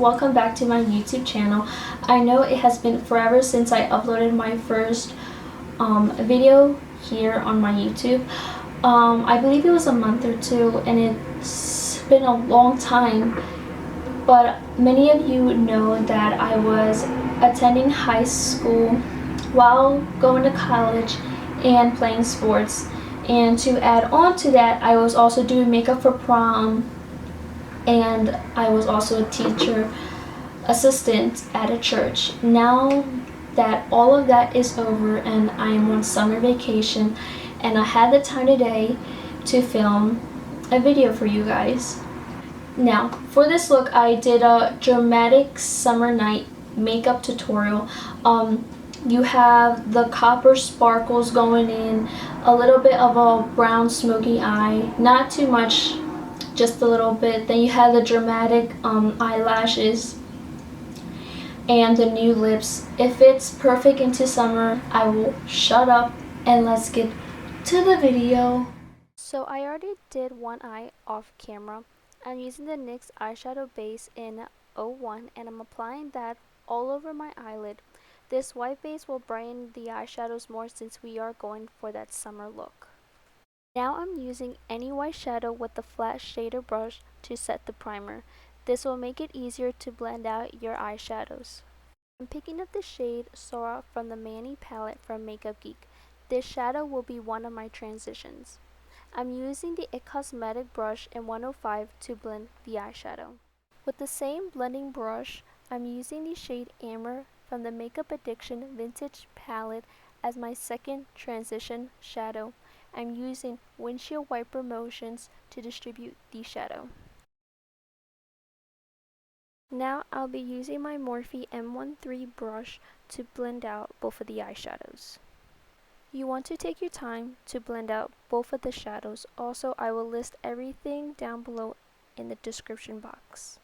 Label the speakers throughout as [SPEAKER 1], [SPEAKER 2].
[SPEAKER 1] welcome back to my YouTube channel. I know it has been forever since I uploaded my first video here on my YouTube. I believe it was a month or two, and it's been a long time, but many of you know that I was attending high school while going to college and playing sports. And to add on to that, I was also doing makeup for prom, and I was also a teacher assistant at a church. Now that all of that is over and I am on summer vacation, and I had the time today to film a video for you guys. Now, for this look, I did a dramatic summer night makeup tutorial. You have the copper sparkles going in, a little bit of a brown smoky eye, not too much, just a little bit. Then you have the dramatic eyelashes and the new lips. If it's perfect into summer, I will shut up and let's get to the video. So I already did one eye off camera. I'm using the NYX eyeshadow base in 01, and I'm applying that all over my eyelid. This white base will brighten the eyeshadows more since we are going for that summer look. Now I'm using any white shadow with the flat shader brush to set the primer. This will make it easier to blend out your eyeshadows. I'm picking up the shade Sora from the Manny palette from Makeup Geek. This shadow will be one of my transitions. I'm using the It Cosmetic brush in 105 to blend the eyeshadow. With the same blending brush, I'm using the shade Amber from the Makeup Addiction Vintage palette as my second transition shadow. I'm using windshield wiper motions to distribute the shadow. Now I'll be using my Morphe M13 brush to blend out both of the eyeshadows. You want to take your time to blend out both of the shadows. Also, I will list everything down below in the description box.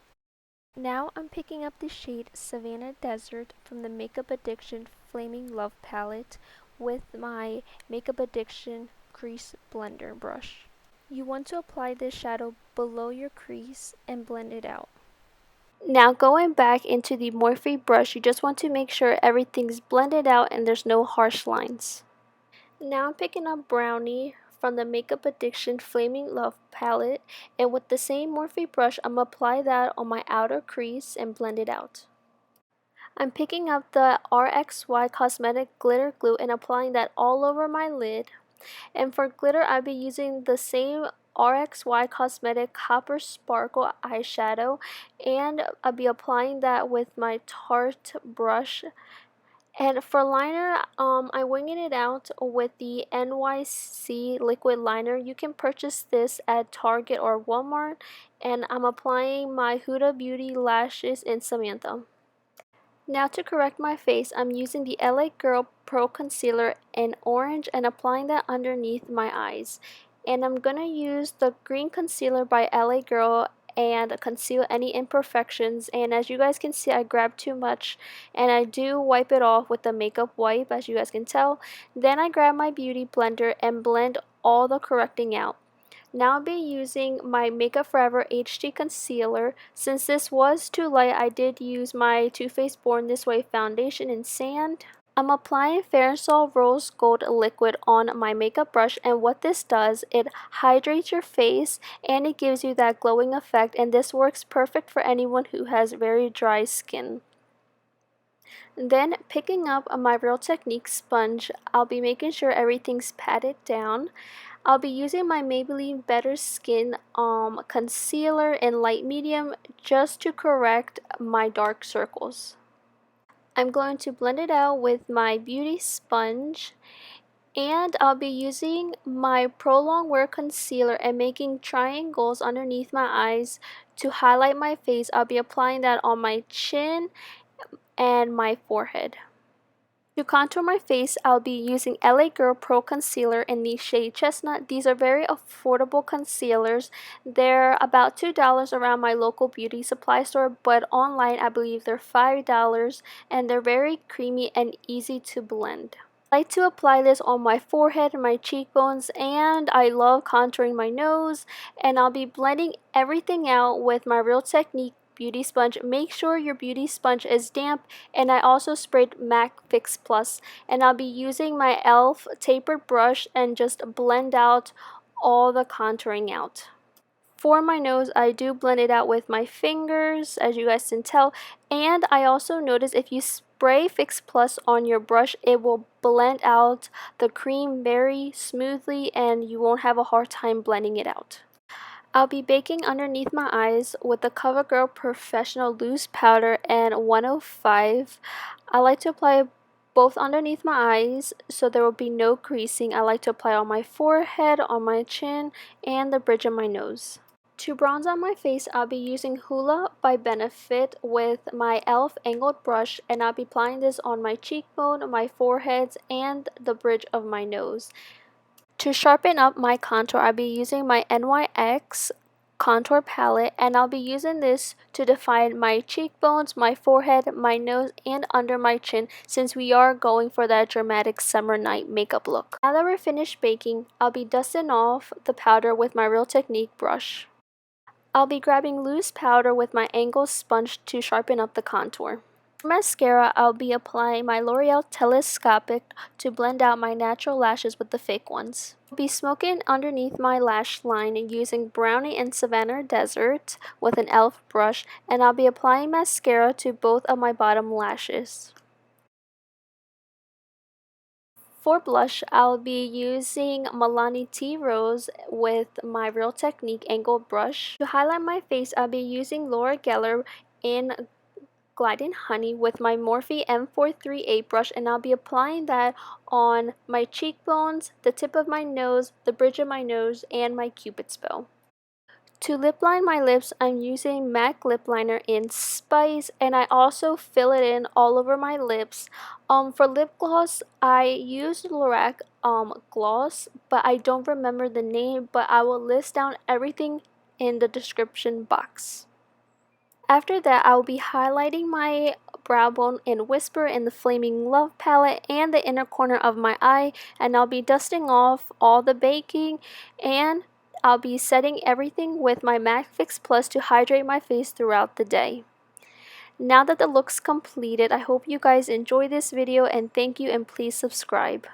[SPEAKER 1] Now I'm picking up the shade Savannah Desert from the Makeup Addiction Flaming Love palette with my Makeup Addiction crease blender brush. You want to apply this shadow below your crease and blend it out. Now going back into the Morphe brush, you just want to make sure everything's blended out and there's no harsh lines. Now I'm picking up Brownie from the Makeup Addiction Flaming Love palette, and with the same Morphe brush, I'm going to apply that on my outer crease and blend it out. I'm picking up the RXY Cosmetic Glitter Glue and applying that all over my lid. And for glitter, I'll be using the same RXY Cosmetic Copper Sparkle eyeshadow, and I'll be applying that with my Tarte brush. And for liner, I'm winging it out with the NYC liquid liner. You can purchase this at Target or Walmart. And I'm applying my Huda Beauty lashes in Samantha. Now to correct my face, I'm using the LA Girl Pro Concealer in orange and applying that underneath my eyes. And I'm going to use the green concealer by LA Girl and conceal any imperfections. And as you guys can see, I grabbed too much and I do wipe it off with the makeup wipe, as you guys can tell. Then I grab my beauty blender and blend all the correcting out. Now I'll be using my Makeup Forever HD Concealer. Since this was too light, I did use my Too Faced Born This Way foundation in Sand. I'm applying Farsali Rose Gold Liquid on my makeup brush, and what this does, it hydrates your face and it gives you that glowing effect, and this works perfect for anyone who has very dry skin. Then picking up my Real Technique sponge, I'll be making sure everything's patted down. I'll be using my Maybelline Better Skin concealer in light medium just to correct my dark circles. I'm going to blend it out with my beauty sponge, and I'll be using my Prolong Wear Concealer and making triangles underneath my eyes to highlight my face. I'll be applying that on my chin and my forehead. To contour my face, I'll be using LA Girl Pro Concealer in the shade Chestnut. These are very affordable concealers. They're about $2 around my local beauty supply store, but online I believe they're $5, and they're very creamy and easy to blend. I like to apply this on my forehead and my cheekbones, and I love contouring my nose, and I'll be blending everything out with my Real Technique beauty sponge, make sure your beauty sponge is damp, and I also sprayed MAC Fix Plus, and I'll be using my e.l.f. tapered brush and just blend out all the contouring out. For my nose, I do blend it out with my fingers, as you guys can tell, and I also notice if you spray Fix Plus on your brush, it will blend out the cream very smoothly and you won't have a hard time blending it out. I'll be baking underneath my eyes with the CoverGirl Professional Loose Powder and 105. I like to apply both underneath my eyes so there will be no creasing. I like to apply on my forehead, on my chin, and the bridge of my nose. To bronze on my face, I'll be using Hola by Benefit with my e.l.f. angled brush, and I'll be applying this on my cheekbone, my foreheads, and the bridge of my nose. To sharpen up my contour, I'll be using my NYX contour palette, and I'll be using this to define my cheekbones, my forehead, my nose, and under my chin, since we are going for that dramatic summer night makeup look. Now that we're finished baking, I'll be dusting off the powder with my Real Technique brush. I'll be grabbing loose powder with my angled sponge to sharpen up the contour. For mascara, I'll be applying my L'Oreal Telescopic to blend out my natural lashes with the fake ones. I'll be smoking underneath my lash line using Brownie and Savannah Desert with an e.l.f. brush, and I'll be applying mascara to both of my bottom lashes. For blush, I'll be using Milani Tea Rose with my Real Technique angled brush. To highlight my face, I'll be using Laura Geller in Gliding Honey with my Morphe M438 brush, and I'll be applying that on my cheekbones, the tip of my nose, the bridge of my nose, and my cupid's bow. To lip line my lips, I'm using MAC lip liner in Spice, and I also fill it in all over my lips. For lip gloss, I used Lorac gloss, but I don't remember the name, but I will list down everything in the description box. After that, I will be highlighting my brow bone in Whisper in the Flaming Love palette and the inner corner of my eye, and I'll be dusting off all the baking, and I'll be setting everything with my MAC Fix Plus to hydrate my face throughout the day. Now that the look's completed, I hope you guys enjoy this video, and thank you, and please subscribe.